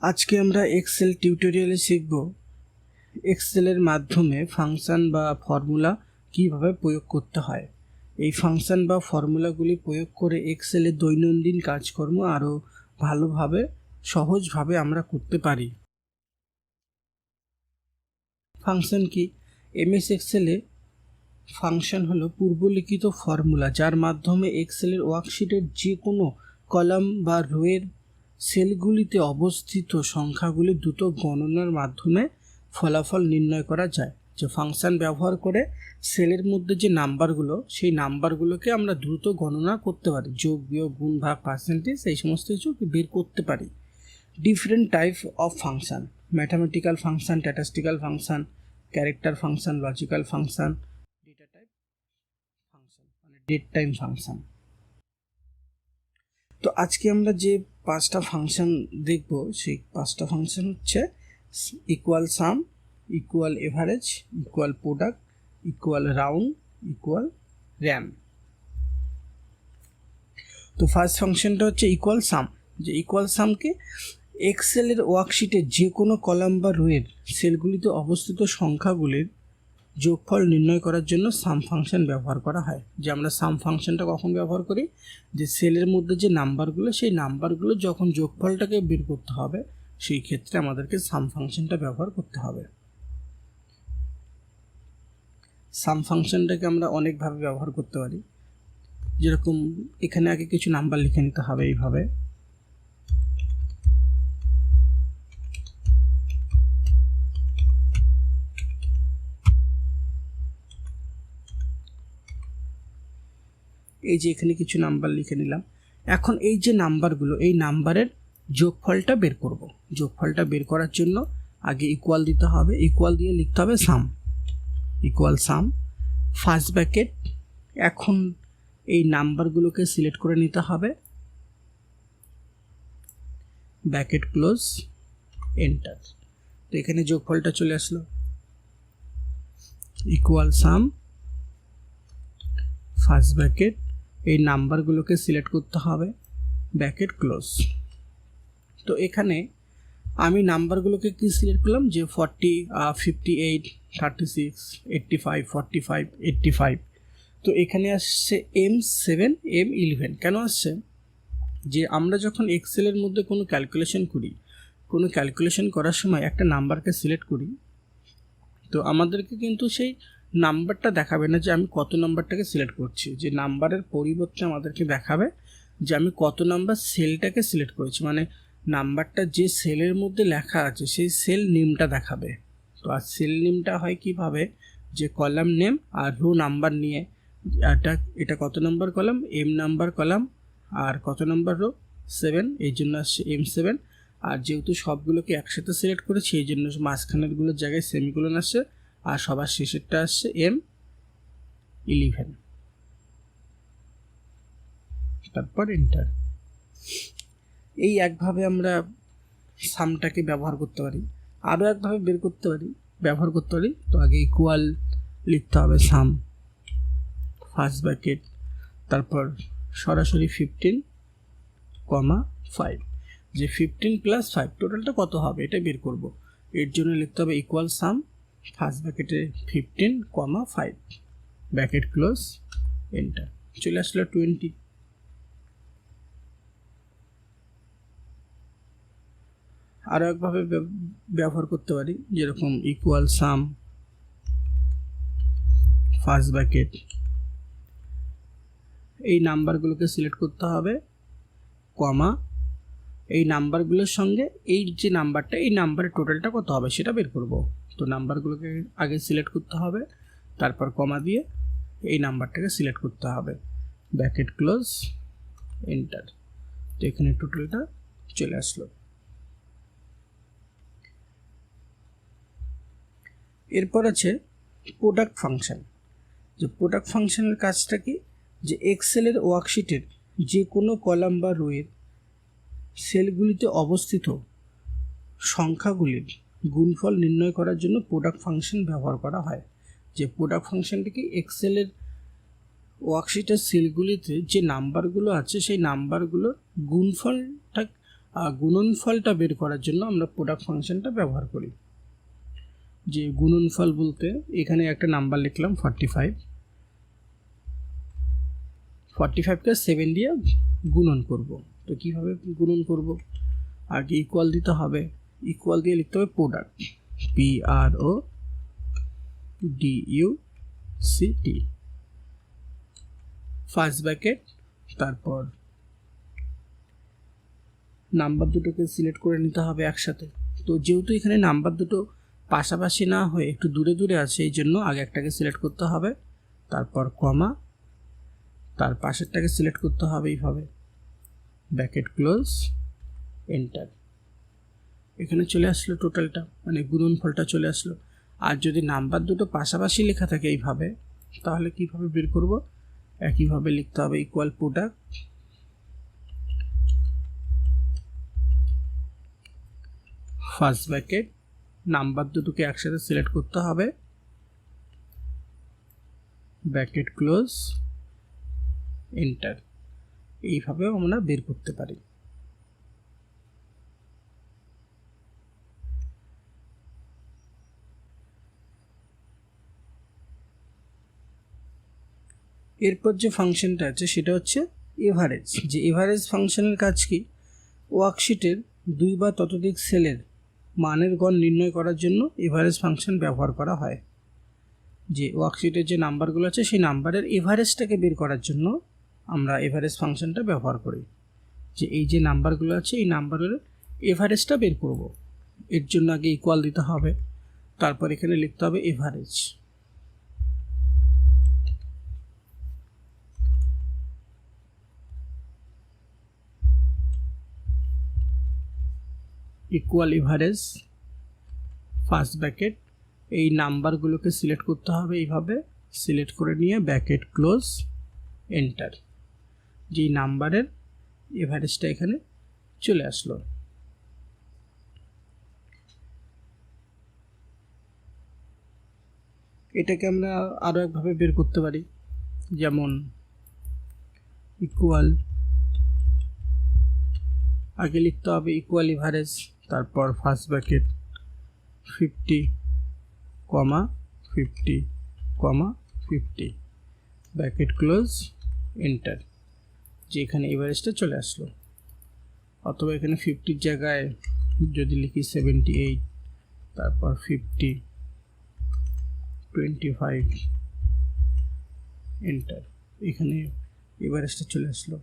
আজকে আমরা এক্সেল টিউটোরিয়ালে শিখব এক্সেলের মাধ্যমে ফাংশন বা ফর্মুলা কিভাবে প্রয়োগ করতে হয়। এই ফাংশন বা ফর্মুলাগুলি প্রয়োগ করে এক্সেলের দৈনন্দিন কাজকর্ম আরও ভালোভাবে সহজভাবে আমরা করতে পারি। ফাংশন কি? এমএস এক্সেলে ফাংশন হলো পূর্বলিখিত ফর্মুলা যার মাধ্যমে এক্সেলের ওয়ার্কশিটের যে কোনো কলাম বা রোয়ের সেলগুলিতে অবস্থিত সংখ্যাগুলি দ্রুত গণনার মাধ্যমে ফলাফল নির্ণয় করা যায়। যে ফাংশন ব্যবহার করে সেলের মধ্যে যে নাম্বারগুলো, সেই নাম্বারগুলোকে আমরা দ্রুত গণনা করতে পারি, যোগ বিয়োগ গুণ ভাগ পার্সেন্টেজ এই সমস্ত কিছু বের করতে পারি। Different type of function: mathematical function, statistical function, character function, logical function, data type function মানে ডেট টাইম ফাংশন। তো আজকে আমরা যে 5টা ফাংশন দেখব, সেই 5টা ফাংশন হচ্ছে ইকুয়াল সাম, equal average, equal product, equal round, equal RAM. তো ফার্স্ট ফাংশনটা হচ্ছে ইকুয়াল সাম। যে ইকুয়াল সামকে এক্সেলের ওয়ার্কশিটে যে কোনো কলাম বা রোয়ের সেলগুলিতে অবস্থিত সংখ্যাগুলির যোগফল নির্ণয় করার জন্য সাম ফাংশন ব্যবহার করা হয়। যে আমরা সাম ফাংশনটা কখন ব্যবহার করি? যে সেলের মধ্যে যে নাম্বারগুলো, সেই নাম্বারগুলো যখন যোগফলটাকে বের করতে হবে, সেই ক্ষেত্রে আমাদেরকে সাম ফাংশনটা ব্যবহার করতে হবে। সাম ফাংশনটাকে আমরা অনেকভাবে ব্যবহার করতে পারি। যেরকম এখানে আগে কিছু নাম্বার লিখে নিতে হবে এইভাবে। এই যে এখানে কিছু নাম্বার লিখে নিলাম। এখন এই যে নাম্বারগুলো, এই নাম্বারের যোগফলটা বের করব। যোগফলটা বের করার জন্য আগে ইকুয়াল দিতে হবে, ইকুয়াল দিয়ে লিখতে হবে সাম, ইকুয়াল সাম ফার্স্ট ব্র্যাকেট। এখন এই নাম্বারগুলোকে সিলেক্ট করে নিতে হবে, ব্র্যাকেট ক্লোজ, এন্টার। তো এখানে যোগফলটা চলে আসলো, ইকুয়াল সাম ফার্স্ট ব্র্যাকেট, এই নাম্বারগুলোকে সিলেক্ট করতে হবে, ব্র্যাকেট ক্লোজ। তো এখানে আমি নাম্বারগুলোকে কি সিলেক্ট করলাম? যে 40, 58, 36, 85, 45, 85। তো এখানে আসছে M7, M11। কেন আসছে? যে আমরা যখন এক্সেলের মধ্যে কোনো ক্যালকুলেশন করি, কোনো ক্যালকুলেশন করার সময় একটা নাম্বারকে সিলেক্ট করি, তো আমাদেরকে কিন্তু সেই নাম্বারটা দেখাবে না যে আমি কত নাম্বারটাকে সিলেক্ট করছি। যে নাম্বারের পরিবর্তে আমাদেরকে দেখাবে যে আমি কত নাম্বার সেলটাকে সিলেক্ট করেছি, মানে নাম্বারটা যে সেলের মধ্যে লেখা আছে সেই সেল নেমটা দেখাবে। তো আর সেল নেমটা হয় কিভাবে? যে কলাম নেম আর রো নাম্বার নিয়ে, এটা কত number column, M number column, আর কত নাম্বার রো, 7, এই জন্য আসছে M7। আর যেহেতু সবগুলোকে একসাথে সিলেক্ট করেছি, এই জন্য মাঝখানেরগুলোর জায়গায় সেমিকোলন আসছে, আর সবার শেষেরটা আসছে M11। তারপর এন্টার। এই একভাবে আমরা সামটাকে ব্যবহার করতে পারি। আরও একভাবে ব্যবহার করতে পারি। তো আগে ইকুয়াল লিখতে হবে সাম ফার্স্ট ব্র্যাকেট, তারপর সরাসরি 15, 5। যে 15 + 5 টোটালটা কত হবে এটা বের করব। এর জন্য লিখতে হবে ইকুয়াল সাম ফার্স্ট ব্র্যাকেটে 15, 5, ব্র্যাকেট ক্লোজ, এন্টার। চলে আসলো 20। আরও একভাবে ব্যবহার করতে পারি, যেরকম ইকুয়াল সাম ফার্স্ট ব্র্যাকেট, এই নাম্বারগুলোকে সিলেক্ট করতে হবে, কমা, এই নাম্বারগুলোর সঙ্গে এই যে নাম্বারটা, এই নাম্বারের টোটালটা কত হবে সেটা বের করব। তো নাম্বারগুলোকে আগে সিলেক্ট করতে হবে, তারপর কমা দিয়ে এই নাম্বারটাকে সিলেক্ট করতে হবে, ব্র্যাকেট ক্লোজ, এন্টার। তো এখানে টোটালটা চলে আসলো। এরপর আছে প্রোডাক্ট ফাংশন। যে প্রোডাক্ট ফাংশনের কাজটা কি? যে এক্সেলের ওয়ার্কশিটের যে কোনো কলাম বা রোয়ের সেলগুলিতে অবস্থিত সংখ্যাগুলির গুণফল নির্ণয় করার জন্য প্রোডাক্ট ফাংশন ব্যবহার করা হয়। যে প্রোডাক্ট ফাংশনটি কি? এক্সেলের ওয়ার্কশিটের সেলগুলিতে যে নাম্বারগুলো আছে সেই নাম্বারগুলোর গুণফলটা গুণনফলটা বের করার জন্য আমরা প্রোডাক্ট ফাংশনটা ব্যবহার করি। যে গুণনফল বলতে এখানে একটা নাম্বার লিখলাম 45কে 7 দিয়ে গুণন করব। তো কিভাবে গুণন করব? আগে ইকুয়াল দিতে হবে, ইকুয়াল দিয়ে লিখতে হবে প্রোডাক্ট, PRODUCT, ফার্স্ট ব্র্যাকেট, তারপর নাম্বার দুটোকে সিলেক্ট করে নিতে হবে একসাথে। তো যেহেতু এখানে নাম্বার দুটো পাশাপাশি না হয়ে একটু দূরে দূরে আছে, এই জন্য আগে একটাকে সিলেক্ট করতে হবে, তারপর কমা, তার পাশেরটাকে সিলেক্ট করতে হবে এইভাবে, ব্র্যাকেট ক্লোজ, এন্টার। এখানে চলে আসলো টোটালটা, মানে গুণনফলটা চলে আসলো। আর যদি নাম্বার দুটো পাশাপাশি লেখা থাকে এইভাবে, তাহলে কিভাবে বের করব? একইভাবে লিখতে হবে equal product, first bracket, number দুটোকে একসাথে সিলেক্ট করতে হবে, ব্র্যাকেট ক্লোজ, এন্টার। এইভাবেও আমরা বের করতে পারি। এরপর যে ফাংশনটা আছে সেটা হচ্ছে এভারেজ। যে এভারেজ ফাংশনের কাজ কি? ওয়ার্কশিটের 2 বা ততোধিক সেলের মানের গড় নির্ণয় করার জন্য এভারেজ ফাংশন ব্যবহার করা হয়। যে ওয়ার্কশিটের যে নাম্বারগুলো আছে সেই নাম্বারের এভারেজটাকে বের করার জন্য আমরা এভারেজ ফাংশনটা ব্যবহার করি। যে এই যে নাম্বারগুলো আছে এই নাম্বারের এভারেজটা বের করব, এর জন্য আগে ইকুয়াল দিতে হবে, তারপর এখানে লিখতে হবে average, equal average, first bracket, এই নাম্বারগুলোকে সিলেক্ট করতে হবে এইভাবে, সিলেক্ট করে নিয়ে ব্র্যাকেট ক্লোজ, এন্টার। যেই নাম্বারের এভারেজটা এখানে চলে আসলো। এটাকে আমরা আরও একভাবে বের করতে পারি, যেমন ইকুয়াল, আগে লিখতে হবে ইকুয়াল এভারেজ, তারপর first bracket 50, 50, 50, bracket close, enter. যে এখানে এভারেজটা চলে আসলো। অথবা এখানে 50-র জায়গায় যদি লিখি 78, তারপর 50, 25, এন্টার, এখানে এভারেজটা চলে আসলো।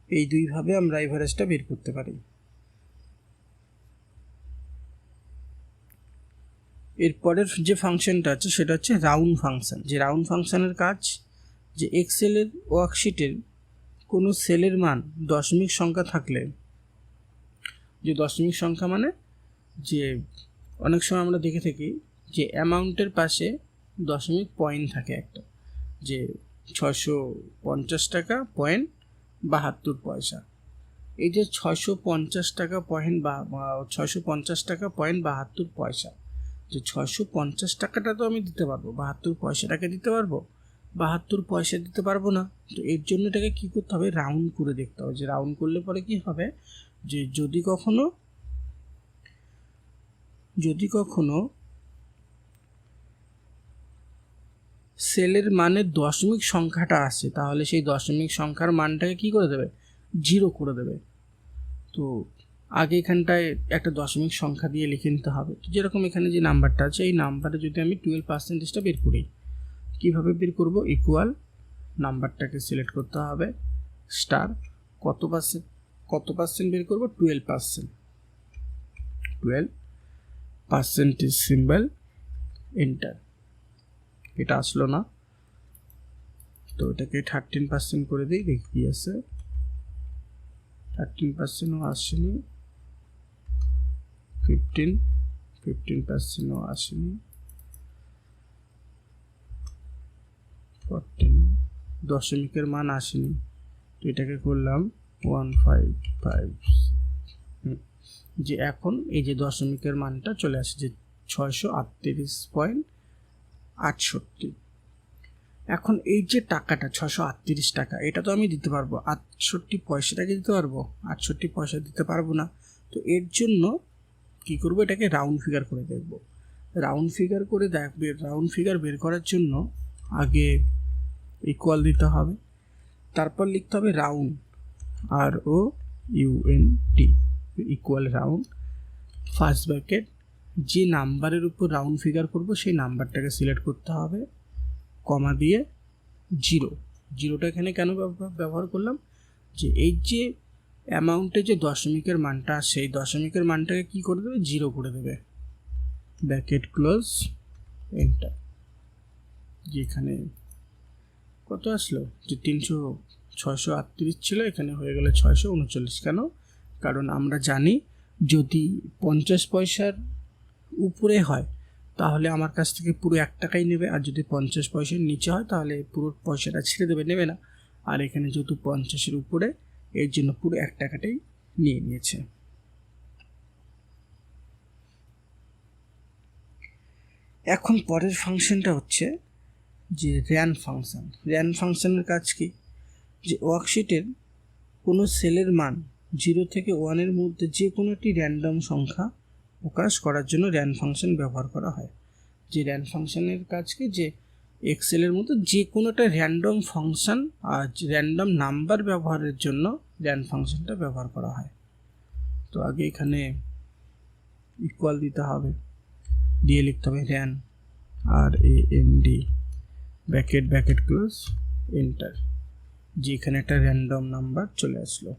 এই দুইভাবে আমরা এভারেজটা বের করতে পারি। এরপরের যে ফাংশনটা আছে সেটা হচ্ছে রাউন্ড ফাংশন। যে রাউন্ড ফাংশনের কাজ, যে এক্সেলের ওয়ার্কশিটের কোনো সেলের মান দশমিক সংখ্যা থাকলে, যে দশমিক সংখ্যা মানে যে অনেক সময় আমরা দেখে থাকি যে অ্যামাউন্টের পাশে দশমিক পয়েন্ট থাকে একটা, যে 650 টাকা পয়েন্ট 72 পয়সা। এই যে 650 টাকা পয়েন্ট বা 650 টাকা পয়েন্ট 72 পয়সা, যে 650 টাকাটা তো আমি দিতে পারবো, 72 পয়সাটাকে দিতে পারবো, 72 পয়সা দিতে পারবো না। তো এর জন্য এটাকে কী করতে হবে? রাউন্ড করে দেখতে হবে। যে রাউন্ড করলে পরে কি হবে, যে যদি কখনো সেলের মানের দশমিক সংখ্যাটা আসে, তাহলে সেই দশমিক সংখ্যার মানটাকে কি করে দেবে? 0 করে দেবে। তো আগে এখানটায় একটা দশমিক সংখ্যা দিয়ে লিখে নিতে হবে। যেরকম এখানে যে নাম্বারটা আছে এই নাম্বারে যদি আমি 12%টা বের করি, কীভাবে বের করব? ইকুয়াল, নাম্বারটাকে সিলেক্ট করতে হবে, স্টার, কত পার্সেন্ট বের করব? 12%, 12% সিম্বল, এন্টার। এটা আসলো না, তো এটাকে 13% করে দিই, দেখি কি আছে। 13%ও আসেনি, 15%ও আসেনি, 14, দশমিকের মান আসেনি। তো এটাকে করলাম 155। যে এখন এই যে দশমিকের মানটা চলে আসে, যে 638.68। এখন এই যে টাকাটা 638 টাকা, এটা তো আমি দিতে পারবো, 68 পয়সাটাকে দিতে পারবো, 68 পয়সা দিতে পারবো না। তো এর জন্য কি করব, এটাকে রাউন্ড ফিগার করে দেখব। রাউন্ড ফিগার করে দেখবে, রাউন্ড ফিগার বের করার জন্য আগে ইকুয়াল দিতে হবে, তারপর লিখতে হবে round, ROUND, equal round, first bracket, যে নাম্বারের উপর রাউন্ড ফিগার করব সেই নাম্বারটাকে সিলেক্ট করতে হবে, কমা দিয়ে 0। জিরোটা এখানে কেন ব্যবহার করলাম, যে এই যে অ্যামাউন্টে যে দশমিকের মানটা, সেই দশমিকের মানটাকে কি করে দেবে, 0 করে দেবে, ব্র্যাকেট ক্লোজ, এন্টার। যেখানে কত আসলো, যে 638 ছিল, এখানে হয়ে গেল 639। কেন, কারণ আমরা জানি যদি 50 পয়সার উপরে হয় তাহলে আমার কাছ থেকে পুরো 1 টাকাই নেবে, আর যদি 50 পয়সার নিচে হয় তাহলে পুরো পয়সাটা ছেড়ে দেবে, নেবে না। আর এখানে যেহেতু 50-এর উপরে, এর জন্য পুরো 1 টাকাটাই নিয়ে নিয়েছে। এখন পরের ফাংশনটা হচ্ছে যে র্যান ফাংশন। র্যান ফাংশনের কাজ কি, যে ওয়ার্কশিটের কোনো সেলের মান 0 থেকে 1-এর মধ্যে যে কোনো একটি র্যান্ডম সংখ্যা প্রকাশ করার জন্য র্যান ফাংশন ব্যবহার করা হয়। যে র্যান ফাংশনের কাজ কি, যে এক্সেলের মধ্যে যে কোনো একটা র্যান্ডম ফাংশন আর র্যান্ডম নাম্বার ব্যবহারের জন্য র্যান ফাংশনটা ব্যবহার করা হয়। তো আগে এখানে ইকুয়াল দিতে হবে, দিয়ে লিখতে হবে ran, RAND, bracket close, enter. যে এখানে একটা র্যান্ডম নাম্বার চলে আসলো।